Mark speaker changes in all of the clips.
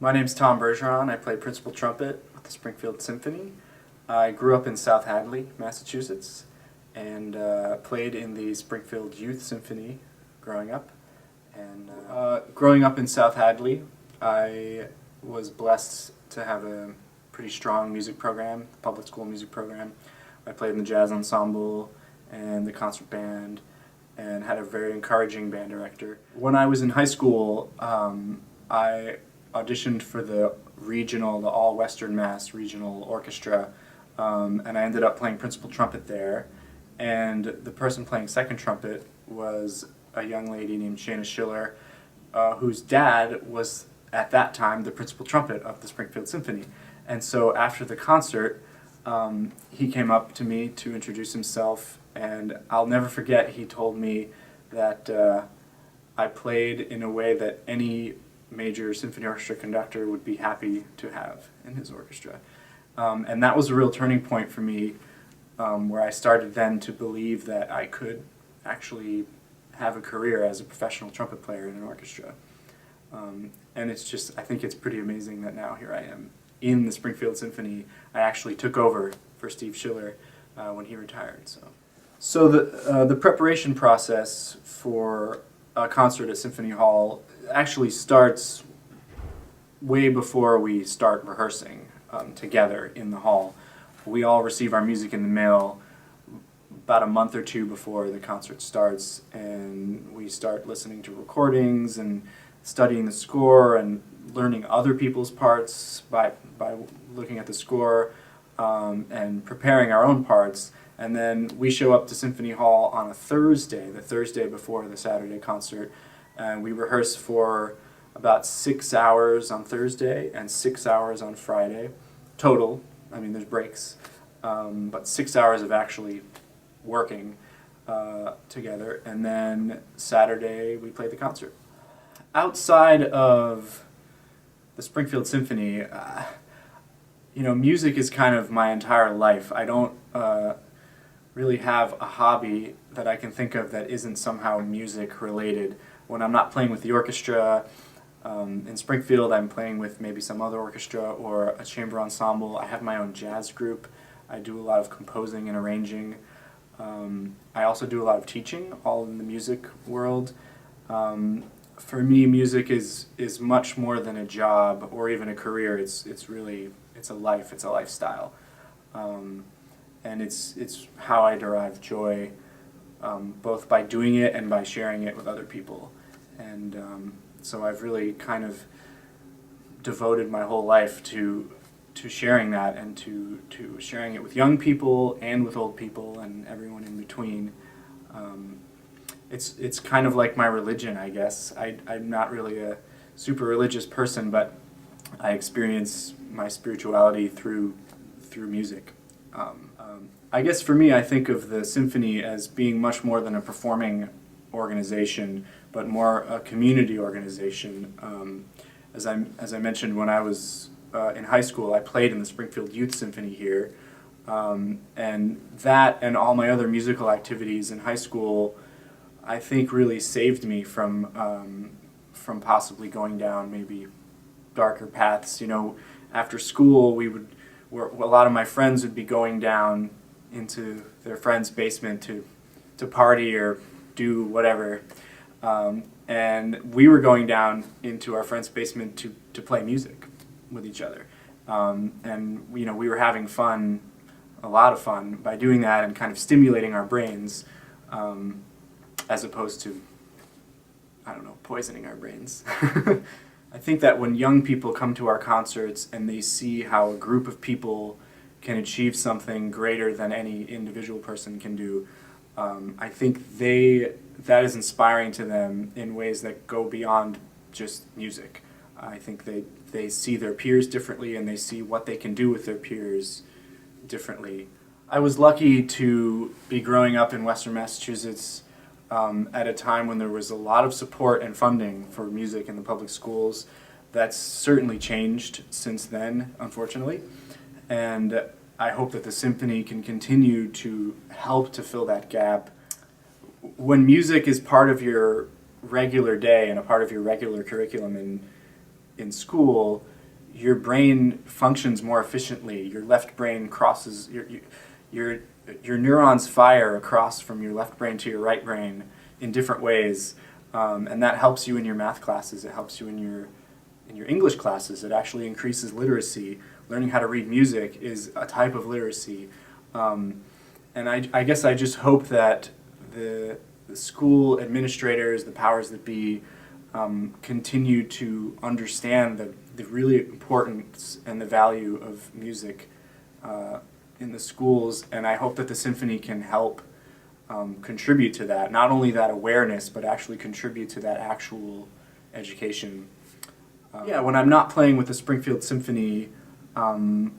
Speaker 1: My name's Tom Bergeron. I play principal trumpet with the Springfield Symphony. I grew up in South Hadley, Massachusetts, and played in the Springfield Youth Symphony growing up. And growing up in South Hadley, I was blessed to have a pretty strong music program, public school music program. I played in the jazz ensemble and the concert band, and had a very encouraging band director. When I was in high school, I auditioned for the all-Western Mass regional orchestra, and I ended up playing principal trumpet there. And the person playing second trumpet was a young lady named Shana Schiller, whose dad was at that time the principal trumpet of the Springfield Symphony. And so after the concert, he came up to me to introduce himself, and I'll never forget, he told me that I played in a way that any major symphony orchestra conductor would be happy to have in his orchestra. And that was a real turning point for me, where I started then to believe that I could actually have a career as a professional trumpet player in an orchestra. And it's just, I think it's pretty amazing that now here I am in the Springfield Symphony. I actually took over for Steve Schiller when he retired. So the preparation process for a concert at Symphony Hall actually starts way before we start rehearsing together in the hall. We all receive our music in the mail about a month or two before the concert starts, and we start listening to recordings and studying the score and learning other people's parts by looking at the score and preparing our own parts. And then we show up to Symphony Hall on a Thursday, the Thursday before the Saturday concert, and we rehearse for about 6 hours on Thursday and 6 hours on Friday, total. I mean, there's breaks, but 6 hours of actually working together, and then Saturday we play the concert. Outside of the Springfield Symphony, music is kind of my entire life. I don't really have a hobby that I can think of that isn't somehow music related. When I'm not playing with the orchestra in Springfield, I'm playing with maybe some other orchestra or a chamber ensemble. I have my own jazz group. I do a lot of composing and arranging. I also do a lot of teaching, all in the music world. For me, music is much more than a job or even a career. It's a life. It's a lifestyle. And it's how I derive joy, both by doing it and by sharing it with other people. And so I've really kind of devoted my whole life to sharing that, and to sharing it with young people and with old people and everyone in between. It's kind of like my religion, I guess. I'm not really a super religious person, but I experience my spirituality through music. I guess for me, I think of the symphony as being much more than a performing organization, but more a community organization. As I mentioned, when I was in high school, I played in the Springfield Youth Symphony here, and that and all my other musical activities in high school, I think, really saved me from possibly going down maybe darker paths. After school, a lot of my friends would be going down into their friend's basement to party or do whatever, and we were going down into our friend's basement to play music with each other, and we were having fun, a lot of fun, by doing that and kind of stimulating our brains, as opposed to, I don't know, poisoning our brains. I think that when young people come to our concerts and they see how a group of people can achieve something greater than any individual person can do, I think that is inspiring to them in ways that go beyond just music. I think they see their peers differently, and they see what they can do with their peers differently. I was lucky to be growing up in Western Massachusetts at a time when there was a lot of support and funding for music in the public schools. That's certainly changed since then, unfortunately, and I hope that the symphony can continue to help to fill that gap. When music is part of your regular day and a part of your regular curriculum in school, your brain functions more efficiently. Your left brain crosses, your neurons fire across from your left brain to your right brain in different ways, and that helps you in your math classes. It helps you in your English classes. It actually increases literacy. Learning how to read music is a type of literacy, and I guess I just hope that the school administrators, the powers that be, continue to understand the really importance and the value of music in the schools, and I hope that the symphony can help contribute to that, not only that awareness, but actually contribute to that actual education. Yeah, when I'm not playing with the Springfield Symphony, I'm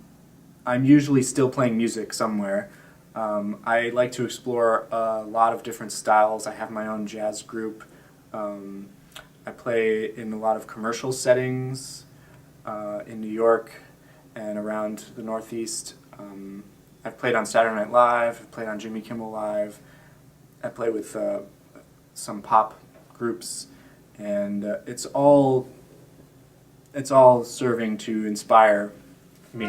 Speaker 1: usually still playing music somewhere. I like to explore a lot of different styles. I have my own jazz group. I play in a lot of commercial settings in New York and around the Northeast. I've played on Saturday Night Live, I've played on Jimmy Kimmel Live, I play with some pop groups, and it's all serving to inspire me.